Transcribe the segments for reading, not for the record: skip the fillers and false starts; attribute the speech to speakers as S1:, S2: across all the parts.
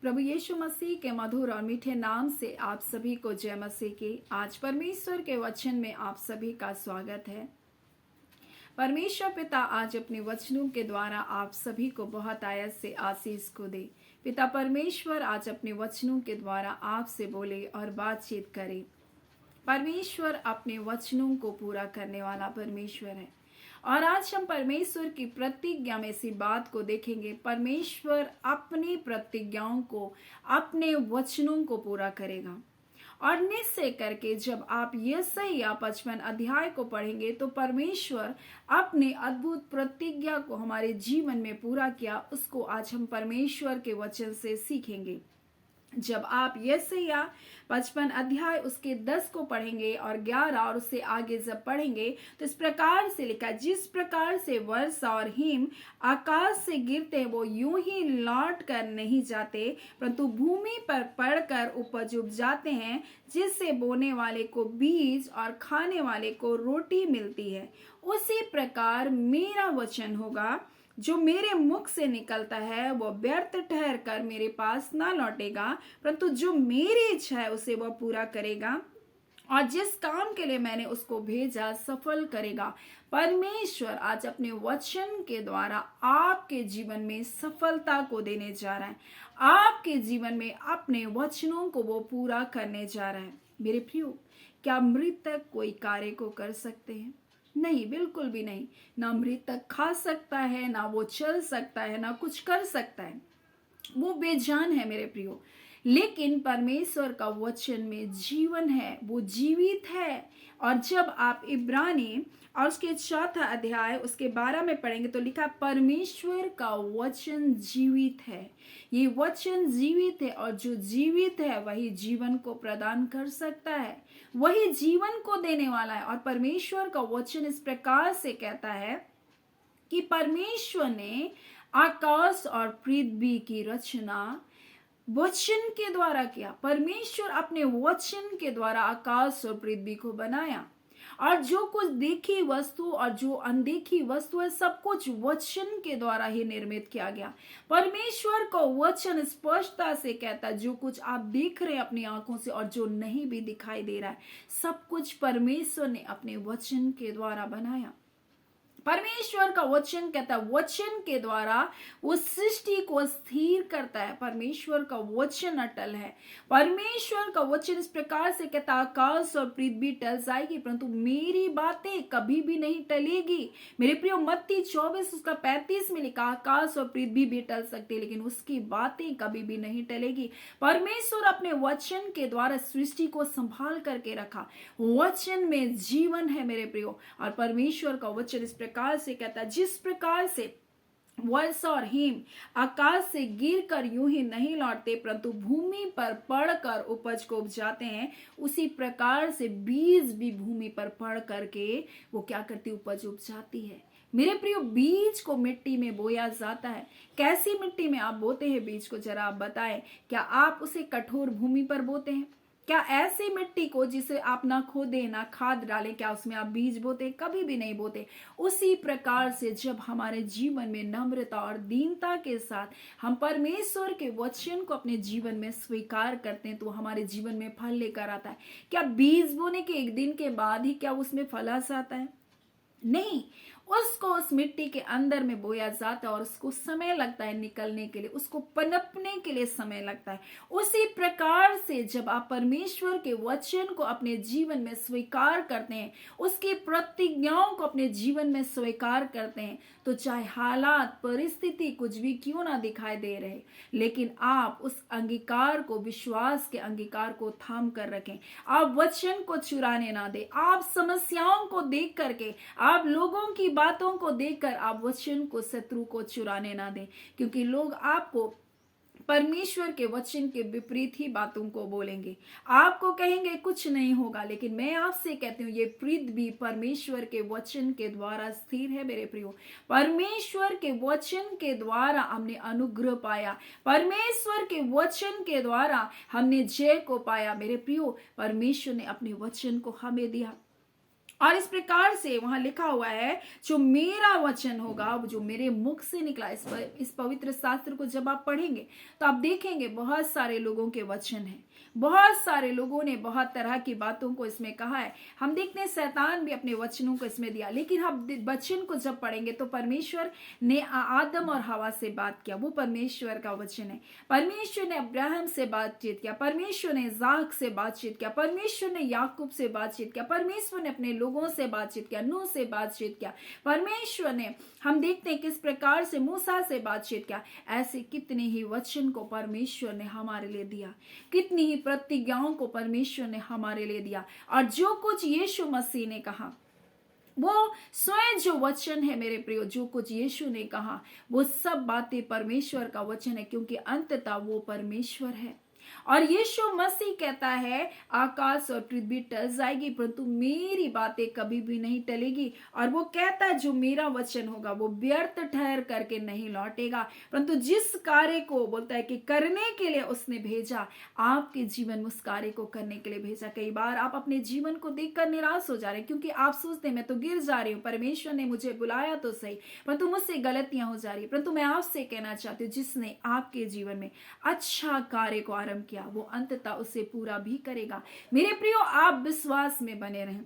S1: प्रभु यीशु मसीह के मधुर और मीठे नाम से आप सभी को जय मसीह की। आज परमेश्वर के वचन में आप सभी का स्वागत है। परमेश्वर पिता आज अपने वचनों के द्वारा आप सभी को बहुत आयत से आशीष को दे। पिता परमेश्वर आज अपने वचनों के द्वारा आपसे बोले और बातचीत करे। परमेश्वर अपने वचनों को पूरा करने वाला परमेश्वर है और आज हम परमेश्वर की प्रतिज्ञा में इसी बात को देखेंगे। परमेश्वर अपनी प्रतिज्ञाओं को, अपने वचनों को पूरा करेगा और निश्चय करके जब आप यशायाह 55 अध्याय को पढ़ेंगे तो परमेश्वर अपने अद्भुत प्रतिज्ञा को हमारे जीवन में पूरा किया, उसको आज हम परमेश्वर के वचन से सीखेंगे। जब आप यशायाह 55 अध्याय उसके 10 को पढ़ेंगे और 11 और उससे आगे जब पढ़ेंगे तो इस प्रकार से लिखा, जिस प्रकार से वर्षा और हिम आकाश से गिरते हैं वो यूं ही लौट कर नहीं जाते परंतु भूमि पर पड़कर उपज उपजाते हैं, जिससे बोने वाले को बीज और खाने वाले को रोटी मिलती है, उसी प्रकार मेरा वचन होगा जो मेरे मुख से निकलता है वो व्यर्थ ठहर कर मेरे पास ना लौटेगा, परंतु जो मेरी इच्छा है उसे वह पूरा करेगा और जिस काम के लिए मैंने उसको भेजा सफल करेगा। परमेश्वर आज अपने वचन के द्वारा आपके जीवन में सफलता को देने जा रहा है। आपके जीवन में अपने वचनों को वो पूरा करने जा रहा है। मेरे प्रियो, क्या मृतक कोई कार्य को कर सकते हैं? नहीं, बिल्कुल भी नहीं। ना मृतक खा सकता है, ना वो चल सकता है, ना कुछ कर सकता है, वो बेजान है मेरे प्रियो। लेकिन परमेश्वर का वचन में जीवन है, वो जीवित है। और जब आप इब्रानी और उसके 4 अध्याय उसके 12 में पढ़ेंगे तो लिखा, परमेश्वर का वचन जीवित है। ये वचन जीवित है और जो जीवित है वही जीवन को प्रदान कर सकता है, वही जीवन को देने वाला है। और परमेश्वर का वचन इस प्रकार से कहता है कि परमेश्वर ने आकाश और पृथ्वी की रचना वचन के द्वारा किया। परमेश्वर अपने वचन के द्वारा आकाश और पृथ्वी को बनाया और जो कुछ देखी वस्तु और जो अनदेखी वस्तु है सब कुछ वचन के द्वारा ही निर्मित किया गया। परमेश्वर का वचन स्पष्टता से कहता है जो कुछ आप देख रहे हैं अपनी आंखों से और जो नहीं भी दिखाई दे रहा है सब कुछ परमेश्वर ने अपने वचन के द्वारा बनाया। परमेश्वर का वचन कहता है वचन के द्वारा वो सृष्टि को स्थिर करता है। परमेश्वर का वचन अटल है। परमेश्वर का वचन इस प्रकार से कहता है आकाश और पृथ्वी टल जाएगी परंतु मेरी बातें कभी भी नहीं टलेगी। मेरे प्रियो, मत्ती 24 उसका 35 में लिखा, आकाश और पृथ्वी भी टल सकती लेकिन उसकी बातें कभी भी नहीं टलेगी। परमेश्वर अपने वचन के द्वारा सृष्टि को संभाल करके रखा। वचन में जीवन है मेरे प्रियो। और परमेश्वर का वचन इस प्रकार से कहता है, जिस प्रकार से वर्षा और हिम आकाश से गिरकर यूं ही नहीं लौटते परंतु भूमि पर पड़कर उपज को उपजाते हैं, उसी प्रकार से बीज भी भूमि पर पड़ करके वो क्या करती, उपज उपजाती है। मेरे प्रियो, बीज को मिट्टी में बोया जाता है। कैसी मिट्टी में आप बोते हैं बीज को, जरा आप बताएं। क्या आप उसे कठोर भूमि पर बोते हैं? क्या ऐसी मिट्टी को जिसे आप ना खोदें ना खाद डालें, क्या उसमें आप बीज बोते? कभी भी नहीं बोते। उसी प्रकार से जब हमारे जीवन में नम्रता और दीनता के साथ हम परमेश्वर के वचन को अपने जीवन में स्वीकार करते हैं तो हमारे जीवन में फल लेकर आता है। क्या बीज बोने के एक दिन के बाद ही क्या उसमें फल आ जाता है? नहीं, उसको उस मिट्टी के अंदर में बोया जाता है और उसको समय लगता है निकलने के लिए, उसको पनपने के लिए समय लगता है। उसी प्रकार से जब आप परमेश्वर के वचन को अपने जीवन में स्वीकार करते हैं, उसकी प्रतिज्ञाओं को अपने जीवन में स्वीकार करते हैं, तो चाहे हालात परिस्थिति कुछ भी क्यों ना दिखाई दे रहे, लेकिन आप उस अंगीकार को, विश्वास के अंगीकार को थाम कर रखें। आप वचन को चुराने ना दें। आप समस्याओं को देख करके, आप लोगों की बातों को देखकर आप वचन को, शत्रु को चुराने ना दें, क्योंकि लोग आपको परमेश्वर के वचन के विपरीत ही बातों को बोलेंगे। आपको कहेंगे कुछ नहीं होगा, लेकिन मैं आपसे कहती हूँ ये पृथ्वी परमेश्वर के वचन के द्वारा स्थिर है। मेरे प्रियो, परमेश्वर के वचन के द्वारा हमने अनुग्रह पाया, परमेश्वर के वचन के द्वारा हमने जय को पाया। मेरे प्रियो, परमेश्वर ने अपने वचन को हमें दिया और इस प्रकार से वहां लिखा हुआ है, जो मेरा वचन होगा, जो मेरे मुख से निकला, इस पवित्र शास्त्र को जब आप पढ़ेंगे तो आप देखेंगे बहुत सारे लोगों के वचन हैं, बहुत सारे लोगों ने बहुत तरह की बातों को इसमें कहा है। हम देखते हैं शैतान भी अपने वचनों को इसमें दिया, लेकिन हम वचन को जब पढ़ेंगे तो परमेश्वर ने आदम और हवा से बात किया, वो परमेश्वर का वचन है। परमेश्वर ने अब्राहम से बातचीत किया, परमेश्वर ने इसाक से बातचीत किया, परमेश्वर ने याकूब से बातचीत किया, परमेश्वर ने अपने लोगों से बातचीत किया, नूह से बातचीत किया, परमेश्वर ने, हम देखते हैं किस प्रकार से मूसा से बातचीत किया। ऐसे कितने ही वचन को परमेश्वर ने हमारे लिए दिया, कितनी ही प्रतिज्ञाओं को परमेश्वर ने हमारे लिए दिया। और जो कुछ यीशु मसीह ने कहा, वो स्वयं जो वचन है मेरे प्रियो, जो कुछ यीशु ने कहा वो सब बातें परमेश्वर का वचन है, क्योंकि अंततः वो परमेश्वर है। और यीशु मसीह कहता है, आकाश और पृथ्वी टल जाएगी परंतु मेरी बातें कभी भी नहीं टलेगी। और वो कहता है, जो मेरा वचन होगा वो व्यर्थ ठहर करके नहीं लौटेगा, परंतु जिस कार्य को बोलता है कि करने के लिए उसने भेजा, आपके जीवन में उस कार्य को करने के लिए भेजा। कई बार आप अपने जीवन को देखकर निराश हो जा रहे हैं, क्योंकि आप सोचते हैं मैं तो गिर जा रही हूँ, परमेश्वर ने मुझे बुलाया तो सही, परंतु मुझसे गलतियां हो जा रही है। परंतु मैं आपसे कहना चाहती हूँ, जिसने आपके जीवन में अच्छा कार्य को आरंभ किया वो अंततः उसे पूरा भी करेगा। मेरे प्रियो, आप विश्वास में बने रहें,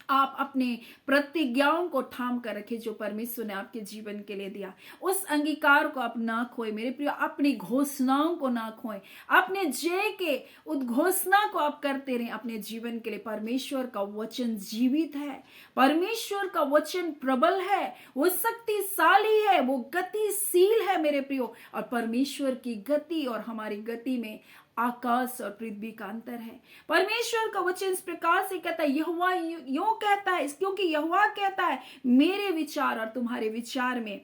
S1: आप अपने प्रतिज्ञाओं को थाम कर रखें जो परमेश्वर ने आपके जीवन के लिए दिया। उस अंगीकार को आप ना खोए मेरे प्रियो, अपनी घोषणाओं को ना खोएं, अपने जय के उद्घोषणा को आप करते रहें अपने जीवन के लिए। परमेश्वर का वचन जीवित है, परमेश्वर का वचन प्रबल है, वो शक्तिशाली है, वो गतिशील है मेरे प्रियो। और परमेश्वर की गति और हमारी गति में आकाश और पृथ्वी का अंतर है। परमेश्वर का वचन इस प्रकार से कहता है, यहोवा यूं कहता है, क्योंकि यहोवा कहता है मेरे विचार और तुम्हारे विचार में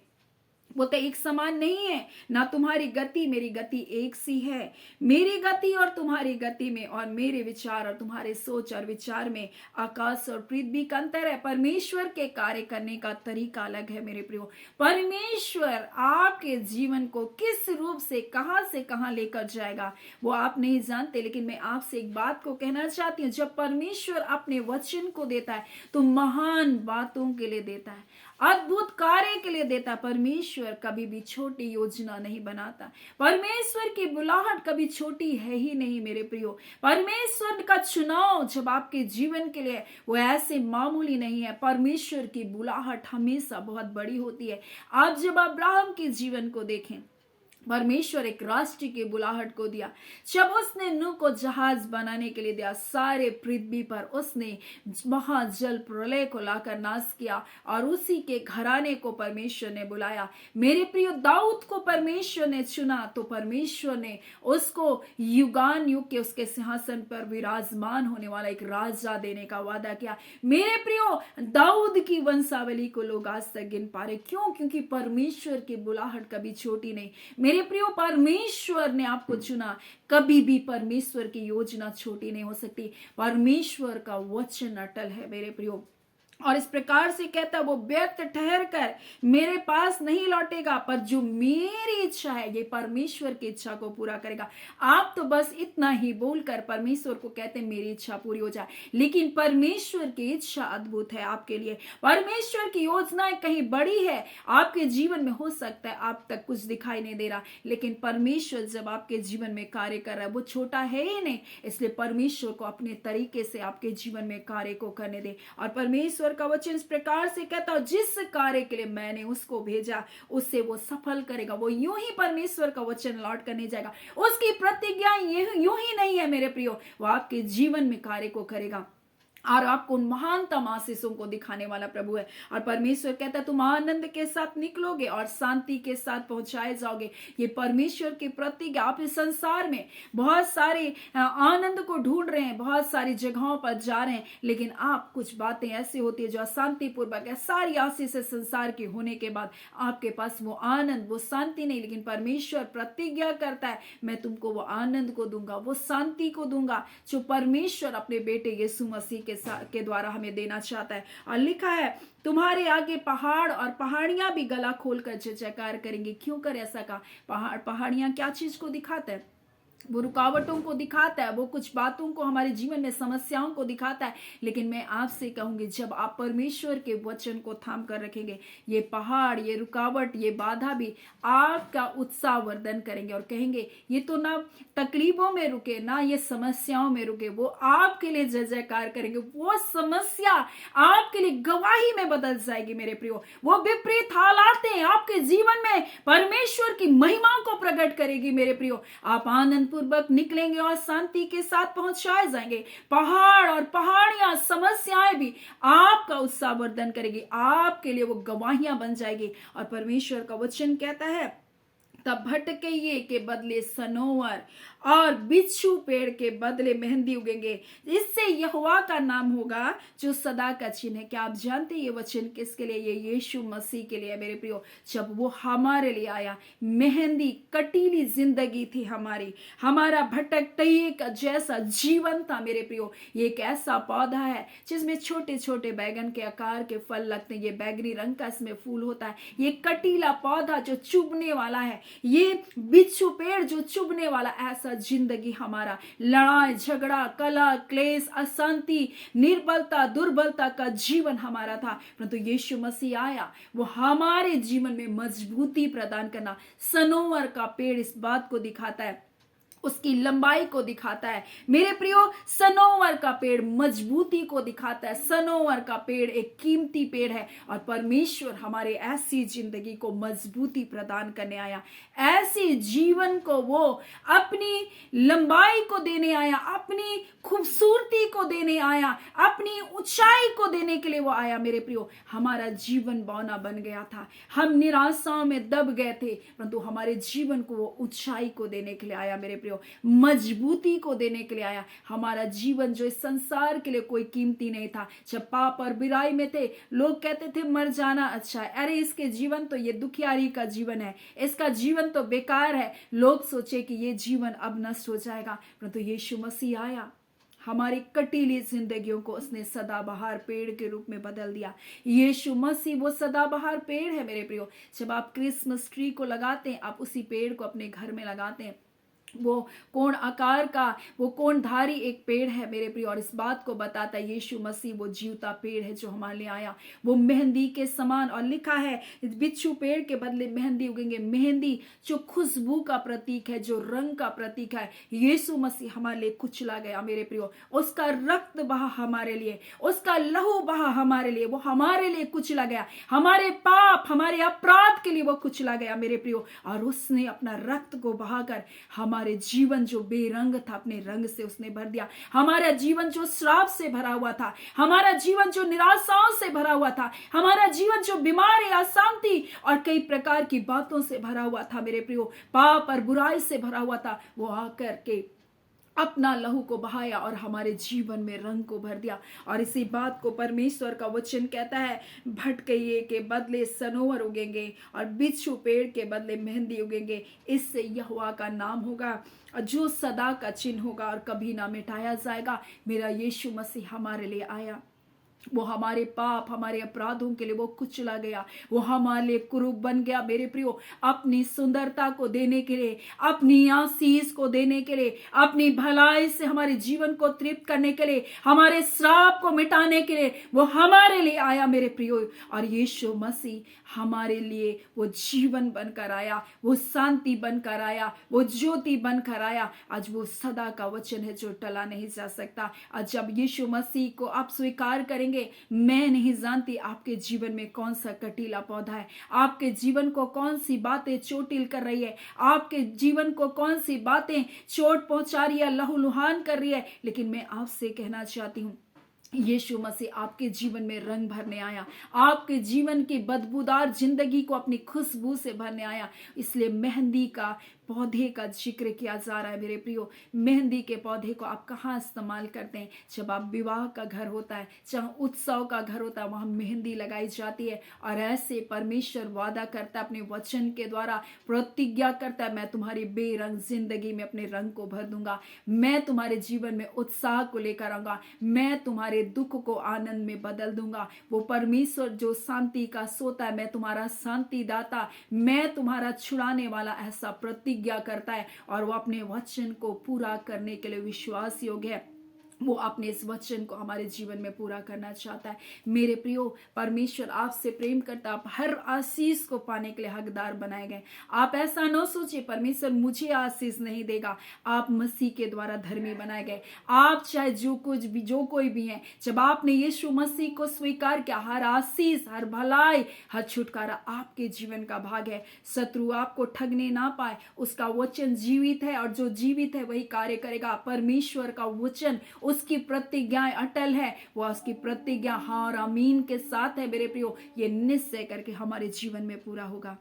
S1: वो तो एक समान नहीं है, ना तुम्हारी गति मेरी गति एक सी है। मेरी गति और तुम्हारी गति में और मेरे विचार और तुम्हारे सोच और विचार में आकाश और पृथ्वी का अंतर है। परमेश्वर के कार्य करने का तरीका अलग है मेरे प्रियो। परमेश्वर आपके जीवन को किस रूप से कहां लेकर जाएगा वो आप नहीं जानते, लेकिन मैं आपसे एक बात को कहना चाहती हूँ, जब परमेश्वर अपने वचन को देता है तो महान बातों के लिए देता है, अद्भुत कार्य के लिए देता। परमेश्वर कभी भी छोटी योजना नहीं बनाता, परमेश्वर की बुलाहट कभी छोटी है ही नहीं मेरे प्रियो। परमेश्वर का चुनाव जब आपके जीवन के लिए वो ऐसे मामूली नहीं है, परमेश्वर की बुलाहट हमेशा बहुत बड़ी होती है। आप जब अब्राहम के जीवन को देखें, परमेश्वर एक राष्ट्र की बुलाहट को दिया, जब उसने नूह को जहाज बनाने के लिए दिया, सारे पृथ्वी पर उसने महाजल प्रलय को लाकर नाश किया और उसी के घराने को परमेश्वर ने बुलाया। मेरे प्रियो, दाऊद को परमेश्वर ने चुना तो परमेश्वर ने उसको युगान युग के उसके सिंहासन पर विराजमान होने वाला एक राजा देने का वादा किया। मेरे प्रियो, दाऊद की वंशावली को लोग आज तक गिन पा रहे, क्यों? क्योंकि परमेश्वर की बुलाहट कभी छोटी नहीं। मेरे प्रियो, परमेश्वर ने आपको चुना, कभी भी परमेश्वर की योजना छोटी नहीं हो सकती। परमेश्वर का वचन अटल है मेरे प्रियो, और इस प्रकार से कहता है, वो व्यर्थ ठहर कर मेरे पास नहीं लौटेगा, पर जो मेरी इच्छा है ये परमेश्वर की इच्छा को पूरा करेगा। आप तो बस इतना ही बोलकर परमेश्वर को कहते हैं मेरी इच्छा पूरी हो जाए, लेकिन परमेश्वर की इच्छा अद्भुत है आपके लिए। परमेश्वर की योजनाएं कहीं बड़ी है आपके जीवन में। हो सकता है आप तक कुछ दिखाई नहीं दे रहा, लेकिन परमेश्वर जब आपके जीवन में कार्य कर रहा है वो छोटा है ही नहीं। इसलिए परमेश्वर को अपने तरीके से आपके जीवन में कार्य को करने दे। और परमेश्वर का वचन इस प्रकार से कहता है, जिस कार्य के लिए मैंने उसको भेजा उससे वो सफल करेगा। वो यूं ही परमेश्वर का वचन लौट कर नहीं जाएगा, उसकी प्रतिज्ञा यूं ही नहीं है मेरे प्रियो, वो आपके जीवन में कार्य को करेगा और आपको उन महानतम आशीषों को दिखाने वाला प्रभु है। और परमेश्वर कहता है तुम आनंद के साथ निकलोगे और शांति के साथ पहुंचाए जाओगे। ये परमेश्वर की प्रतिज्ञा। आप इस संसार में बहुत सारे आनंद को ढूंढ रहे हैं, बहुत सारी जगहों पर जा रहे हैं, लेकिन आप कुछ बातें ऐसी होती है जो अशांति पूर्वक है। सारी आशीष संसार के होने के बाद आपके पास वो आनंद, वो शांति नहीं, लेकिन परमेश्वर प्रतिज्ञा करता है मैं तुमको वो आनंद को दूंगा, वो शांति को दूंगा जो परमेश्वर अपने बेटे यीशु मसीह के द्वारा हमें देना चाहता है। और लिखा है तुम्हारे आगे पहाड़ और पहाड़ियां भी गला खोलकर जय जयकार करेंगे। क्यों कर ऐसा कहा? पहाड़ियां क्या चीज को दिखाता है? वो रुकावटों को दिखाता है, वो कुछ बातों को हमारे जीवन में समस्याओं को दिखाता है, लेकिन मैं आपसे कहूंगी जब आप परमेश्वर के वचन को थाम कर रखेंगे, ये पहाड़, ये रुकावट, ये बाधा भी आपका उत्साह वर्धन करेंगे और कहेंगे ये तो ना तकलीफों में रुके, ना ये समस्याओं में रुके, वो आपके लिए जय जयकार करेंगे। वो समस्या आपके लिए गवाही में बदल जाएगी मेरे प्रियो। वो विपरीत हालातें आपके जीवन में परमेश्वर की महिमा को प्रकट करेगी मेरे प्रियो। आप आनंद पूर्वक निकलेंगे और शांति के साथ पहुंचाए जाएंगे। पहाड़ और पहाड़ियां, समस्याएं भी आपका उत्साह वर्धन करेगी, आपके लिए वो गवाहियां बन जाएगी। और परमेश्वर का वचन कहता है तब भटकइये के बदले सनोवर और बिच्छू पेड़ के बदले मेहंदी उगेंगे, इससे यहोवा का नाम होगा जो सदा का चिन्ह है। क्या आप जानते हैं ये वचन किसके लिए? ये यीशु मसीह के लिए मेरे प्रियो। जब वो हमारे लिए आया, मेहंदी कटीली जिंदगी थी हमारी, हमारा भटकइये का जैसा जीवन था मेरे प्रियो। ये एक ऐसा पौधा है जिसमें छोटे छोटे बैगन के आकार के फल लगते हैं, ये बैगनी रंग का इसमें फूल होता है। ये कटीला पौधा जो चुभने वाला है, ये बिच्छू पेड़ जो चुभने वाला, ऐसा जिंदगी हमारा लड़ाई झगड़ा, कलह, क्लेश, अशांति, निर्बलता, दुर्बलता का जीवन हमारा था। परंतु यीशु मसीह आया, वो हमारे जीवन में मजबूती प्रदान करना। सनोवर का पेड़ इस बात को दिखाता है, उसकी लंबाई को दिखाता है मेरे प्रियो। सनोवर का पेड़ मजबूती को दिखाता है। सनोवर का पेड़ एक कीमती पेड़ है और परमेश्वर हमारे ऐसी जिंदगी को मजबूती प्रदान करने आया, ऐसी जीवन को वो अपनी लंबाई को देने आया, अपनी खूबसूरती को देने आया, अपनी ऊंचाई को देने के लिए वो आया मेरे प्रियो। हमारा जीवन बौना बन गया था, हम निराशाओं में दब गए थे, परंतु हमारे जीवन को वो ऊंचाई को देने के लिए आया मेरे प्रियो, मजबूती को देने के लिए आया। हमारा जीवन जो इस संसार के लिए कोई कीमती नहीं था, जब पाप और बुराई में थे, लोग कहते थे मर जाना अच्छा है, अरे इसके जीवन तो ये दुखियारी का जीवन है, इसका जीवन तो बेकार है, लोग सोचे कि ये जीवन अब नष्ट हो जाएगा। परंतु यीशु मसीह आया, हमारी कटीली जिंदगियों को उसने सदाबहार पेड़ के रूप में बदल दिया। यीशु मसीह वो सदाबहार पेड़ है मेरे प्रियो। जब आप क्रिसमस ट्री को लगाते हैं, आप उसी पेड़ को अपने घर में लगाते हैं। वो कोण आकार का, वो कोणधारी एक पेड़ है मेरे प्रिय, और इस बात को बताता है यीशु मसीह वो जीवता पेड़ है जो हमारे लिए आया, वो मेहंदी के समान। और लिखा है इस बिच्छू पेड़ के बदले मेहंदी उगेंगे। मेहंदी जो खुशबू का प्रतीक है, जो रंग का प्रतीक है, यीशु मसीह हमारे लिए कुचला गया मेरे प्रियो। उसका रक्त बहा हमारे लिए, उसका लहू बहा हमारे लिए, वो हमारे लिए कुचला गया, हमारे पाप, हमारे अपराध के लिए वो कुचला गया मेरे प्रियो। और उसने अपना रक्त को बहाकर हमारे जीवन जो बेरंग था, अपने रंग से उसने भर दिया। हमारा जीवन जो श्राप से भरा हुआ था, हमारा जीवन जो निराशाओं से भरा हुआ था, हमारा जीवन जो बीमारी, अशांति और कई प्रकार की बातों से भरा हुआ था मेरे प्रियो, पाप और बुराई से भरा हुआ था, वो आकर के अपना लहू को बहाया और हमारे जीवन में रंग को भर दिया। और इसी बात को परमेश्वर का वचन कहता है, भटकइये के बदले सनोवर उगेंगे और बिच्छू पेड़ के बदले मेहंदी उगेंगे, इससे यहोवा का नाम होगा जो सदा का चिन्ह होगा और कभी ना मिटाया जाएगा। मेरा यीशु मसीह हमारे लिए आया, वो हमारे पाप, हमारे अपराधों के लिए वो कुचला गया, वो हमारे लिए कुरूप बन गया मेरे प्रियो, अपनी सुंदरता को देने के लिए, अपनी आशीष को देने के लिए, अपनी भलाई से हमारे जीवन को तृप्त करने के लिए, हमारे श्राप को मिटाने के लिए वो हमारे लिए आया मेरे प्रियो। और यीशु मसीह हमारे लिए वो जीवन बनकर आया, वो शांति बनकर आया, वो ज्योति बनकर आया। आज वो सदा का वचन है जो टला नहीं जा सकता। आज जब यीशु मसीह को आप स्वीकार करेंगे, मैं नहीं जानती आपके जीवन में कौन सा कटीला पौधा है, आपके जीवन को कौन सी बातें चोटिल कर रही है, आपके जीवन को कौन सी बातें चोट पहुंचा रही है, लहूलुहान कर रही है, लेकिन मैं आपसे कहना चाहती हूँ यीशु मसीह आपके जीवन में रंग भरने आया, आपके जीवन की बदबूदार जिंदगी को अपनी खुशबू से भरने आया। इसलिए मेहंदी का पौधे का जिक्र किया जा रहा है मेरे प्रियो। मेहंदी के पौधे को आप कहाँ इस्तेमाल करते हैं? जब आप विवाह का घर होता है, जहाँ उत्सव का घर होता है, वहां मेहंदी लगाई जाती है। और ऐसे परमेश्वर वादा करता है, अपने वचन के द्वारा प्रतिज्ञा करता है, मैं तुम्हारी बेरंग जिंदगी में अपने रंग को भर दूंगा, मैं तुम्हारे जीवन में उत्साह को लेकर आऊंगा, मैं तुम्हारे दुख को आनंद में बदल दूंगा। वो परमेश्वर जो शांति का सोता है, मैं तुम्हारा शांति दाता, मैं तुम्हारा छुड़ाने वाला, ऐसा प्रतिज्ञा प्रतिज्ञा करता है और वो अपने वचन को पूरा करने के लिए विश्वास योग्य है। वो अपने इस वचन को हमारे जीवन में पूरा करना चाहता है। मेरे प्रियो, परमेश्वर आपसे प्रेम करता, आप हर आशीष को पाने के लिए हकदार बनाए गए। आप ऐसा न सोचिए परमेश्वर मुझे आशीष नहीं देगा। आप मसीह के द्वारा धर्मी बनाए गए। आप चाहे जो कोई भी है, जब आपने यीशु मसीह को स्वीकार किया, हर आशीष, हर भलाई, हर छुटकारा आपके जीवन का भाग है। शत्रु आपको ठगने ना पाए। उसका वचन जीवित है और जो जीवित है वही कार्य करेगा। परमेश्वर का वचन, उसकी प्रतिज्ञाएं अटल है। वह उसकी प्रतिज्ञा हाँ और आमीन के साथ है। मेरे प्रियो, ये निश्चय करके हमारे जीवन में पूरा होगा।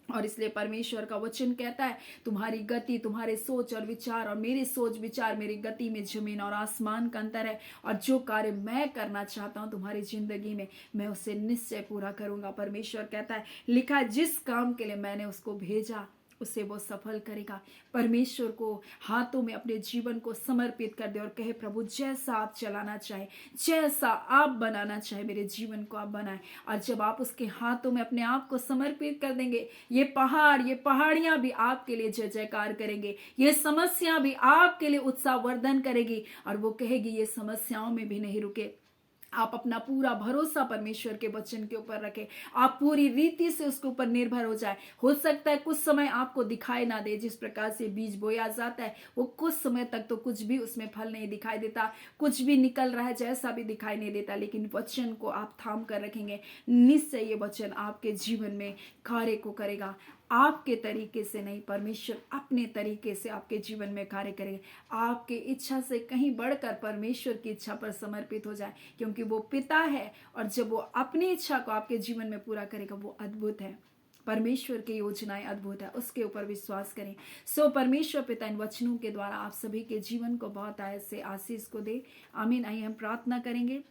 S1: और इसलिए परमेश्वर का वचन कहता है, तुम्हारी गति, तुम्हारे सोच और विचार और मेरी सोच विचार, मेरी गति में जमीन और आसमान का अंतर है। और जो कार्य मैं करना चाहता हूं तुम्हारी जिंदगी में, मैं उसे निश्चय पूरा करूंगा। परमेश्वर कहता है, लिखा है, जिस काम के लिए मैंने उसको भेजा उसे वो सफल करेगा। परमेश्वर को हाथों में अपने जीवन को समर्पित कर दे और कहे, प्रभु जैसा आप चलाना चाहे, जैसा आप बनाना चाहे, मेरे जीवन को आप बनाए। और जब आप उसके हाथों में अपने आप को समर्पित कर देंगे, ये पहाड़ियां भी आपके लिए जय जयकार करेंगे। ये समस्या भी आपके लिए उत्साहवर्धन करेगी और वो कहेगी ये समस्याओं में भी नहीं रुके। आप अपना पूरा भरोसा परमेश्वर के वचन के ऊपर रखें। आप पूरी रीति से उसके ऊपर निर्भर हो जाए। हो सकता है कुछ समय आपको दिखाई ना दे। जिस प्रकार से बीज बोया जाता है, वो कुछ समय तक तो कुछ भी उसमें फल नहीं दिखाई देता, कुछ भी निकल रहा है जैसा भी दिखाई नहीं देता, लेकिन वचन को आप थाम कर रखेंगे, निश्चय ये वचन आपके जीवन में कार्य को करेगा। आपके तरीके से नहीं, परमेश्वर अपने तरीके से आपके जीवन में कार्य करेगा। आपके इच्छा से कहीं बढ़कर परमेश्वर की इच्छा पर समर्पित हो जाए, क्योंकि वो पिता है और जब वो अपनी इच्छा को आपके जीवन में पूरा करेगा, वो अद्भुत है। परमेश्वर की योजनाएं अद्भुत है, उसके ऊपर विश्वास करें। परमेश्वर पिता इन वचनों के द्वारा आप सभी के जीवन को बहुत ऐसे आशीष को दे। आमीन। आइए हम प्रार्थना करेंगे।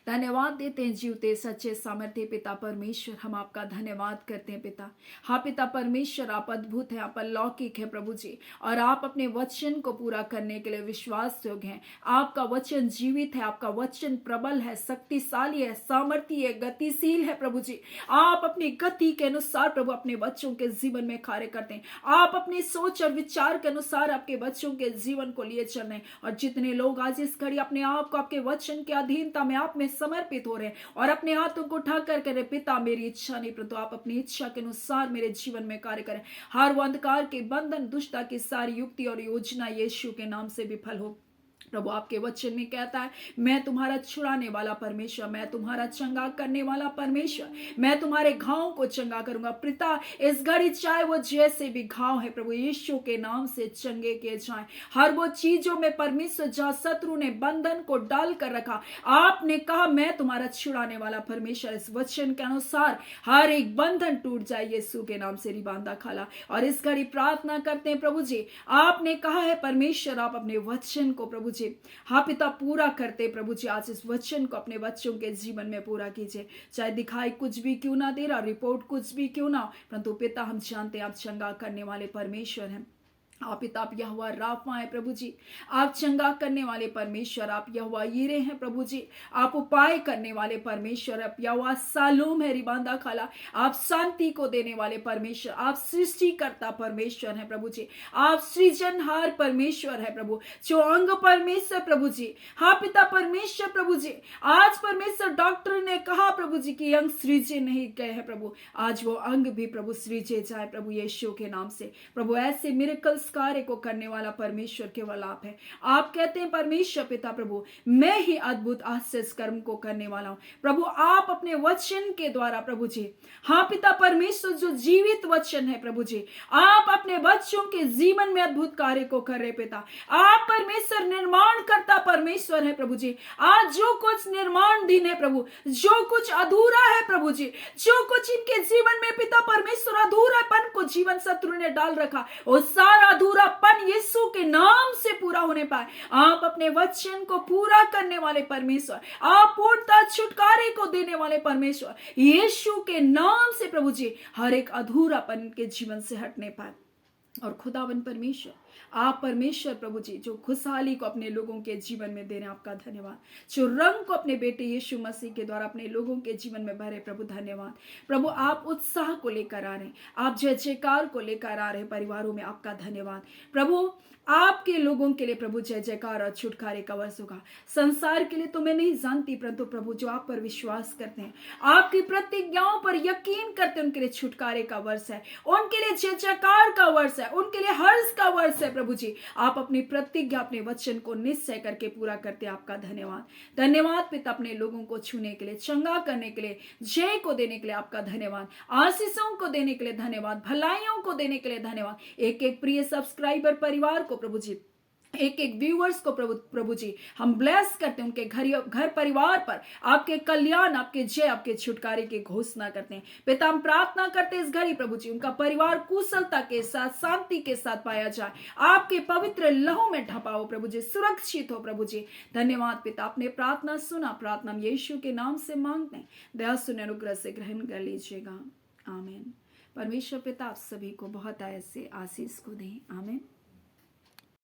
S1: धन्यवाद देते हैं जीवते सच्चे सामर्थ्य पिता परमेश्वर, हम आपका धन्यवाद करते हैं पिता। हाँ पिता परमेश्वर, आप अद्भुत हैं, आप अलौकिक है प्रभु जी, और आप अपने वचन को पूरा करने के लिए विश्वास योग्य हैं। आपका वचन जीवित है, आपका वचन प्रबल है, शक्तिशाली है, सामर्थ्य है, गतिशील है प्रभु जी। आप अपनी गति के अनुसार प्रभु अपने बच्चों के जीवन में कार्य करते हैं। आप अपनी सोच और विचार के अनुसार आपके बच्चों के जीवन को लिए चल रहे हैं। और जितने लोग आज इस घड़ी अपने आप को आपके वचन की अधीनता में आप में समर्पित हो रहे हैं और अपने हाथों को उठा कर कह रहे, पिता मेरी इच्छा नहीं परंतु आप अपनी इच्छा के अनुसार मेरे जीवन में कार्य करें। हर वो अंधकार के बंधन, दुष्टता की सारी युक्ति और योजना यीशु के नाम से विफल हो। प्रभु आपके वचन में कहता है, मैं तुम्हारा छुड़ाने वाला परमेश्वर, मैं तुम्हारा चंगा करने वाला परमेश्वर, मैं तुम्हारे घावों को चंगा करूंगा। पिता इस घड़ी चाहे वो जैसे भी घाव है प्रभु यीशु के नाम से चंगे किए जाएं। हर वो चीजों में परमेश्वर जहां शत्रु ने बंधन को डाल कर रखा, आपने कहा मैं तुम्हारा छुड़ाने वाला परमेश्वर। इस वचन के अनुसार हर एक बंधन टूट जाए यीशु के नाम से। रिबांदा खाला। और इस घड़ी प्रार्थना करते हैं प्रभु जी, आपने कहा है परमेश्वर आप अपने वचन को प्रभु जी हाँ पिता पूरा करते प्रभु जी। आज इस वचन को अपने बच्चों के जीवन में पूरा कीजिए, चाहे दिखाई कुछ भी क्यों ना दे रहा, रिपोर्ट कुछ भी क्यों ना, परंतु पिता हम जानते हैं आप चंगा करने वाले परमेश्वर हैं। आप पिता आप यहोवा राफा है प्रभु जी, आप चंगा करने वाले परमेश्वर, आप यहोवा यीरे हैं प्रभु जी, आप उपाय करने वाले परमेश्वर, आप यहोवा सालूम है रिबांदा खाला, आप शांति को देने वाले परमेश्वर, आप सृष्टिकर्ता परमेश्वर हैं प्रभु जी, आप सृजनहार परमेश्वर है प्रभु, जो अंग परमेश्वर प्रभु जी। हाँ पिता परमेश्वर प्रभु जी, आज परमेश्वर डॉक्टर ने कहा प्रभु जी की अंग सृजे नहीं गए हैं प्रभु, आज वो अंग भी प्रभु सृजे जाए प्रभु यीशु के नाम से। प्रभु ऐसे मिरेकल्स कार्य को करने वाला परमेश्वर केवल आप है। आप कहते हैं परमेश्वर पिता प्रभु मैं ही अद्भुत आश्चर्य कर्म को करने वाला हूं प्रभु। आप अपने वचन के द्वारा प्रभु जी, हाँ पिता परमेश्वर जो जीवित वचन है प्रभु जी, आप अपने बच्चों के जीवन में अद्भुत कार्य को कर रहे पिता। आप परमेश्वर निर्माण करता परमेश्वर है प्रभु जी। आज जो कुछ निर्माणधीन है प्रभु, जो कुछ अधूरा है प्रभु जी, जो कुछ इनके जीवन में पिता परमेश्वर अधूरापन को जीवन शत्रु ने डाल रखा, वो सारा अधूरापन यीशु के नाम से पूरा होने पाए। आप अपने वचन को पूरा करने वाले परमेश्वर, आप पूर्णता छुटकारे को देने वाले परमेश्वर, यीशु के नाम से प्रभु जी हर एक अधूरापन के जीवन से हटने पाए। और खुदावन परमेश्वर, आप परमेश्वर प्रभु जी जो खुशहाली को अपने लोगों के जीवन में दे रहे हैं, आपका धन्यवाद। जो रंग को अपने बेटे यीशु मसीह के द्वारा अपने लोगों के जीवन में भरे, प्रभु धन्यवाद। प्रभु आप उत्साह को लेकर आ रहे हैं, आप जय जयकार को लेकर आ रहे हैं परिवारों में, आपका धन्यवाद। प्रभु आपके लोगों के लिए प्रभु जय जयकार और छुटकारे का वर्ष होगा। संसार के लिए तो मैं नहीं जानती, परंतु प्रभु जो आप पर विश्वास करते हैं, आपकी प्रतिज्ञाओं पर यकीन करते हैं, उनके लिए छुटकारे का वर्ष है, उनके लिए जय जयकार का वर्ष है, उनके लिए हर्ष का वर्ष है। प्रभु जी आप अपनी प्रतिज्ञा, अपने वचन को निश्चय करके पूरा करते हैं, आपका धन्यवाद। धन्यवाद पिता, अपने लोगों को छूने के लिए, चंगा करने के लिए, जय को देने के लिए आपका धन्यवाद, आशीषों को देने के लिए धन्यवाद, भलाइयों को देने के लिए धन्यवाद। एक एक प्रिय सब्सक्राइबर परिवार को प्रभु जी, एक एक व्यूअर्स को प्रभु जी हम ब्लेस करते हैं, उनके घर परिवार पर आपके कल्याण, आपके जय, आपके छुटकारे की घोषणा करते हैं। पिता हम प्रार्थना करते हैं इस घड़ी प्रभु जी उनका परिवार कुशलता के साथ, शांति के साथ पाया जाए, आपके पवित्र लहू में ढपा हो प्रभु जी, सुरक्षित हो प्रभु जी। धन्यवाद पिता, आपने प्रार्थना सुना, प्रार्थना हम यीशु के नाम से मांगते हैं, दया सुने, अनुग्रह से ग्रहण कर लीजिएगा, आमीन। परमेश्वर पिता आप सभी को बहुत आयत से आशीष को दे, आमीन।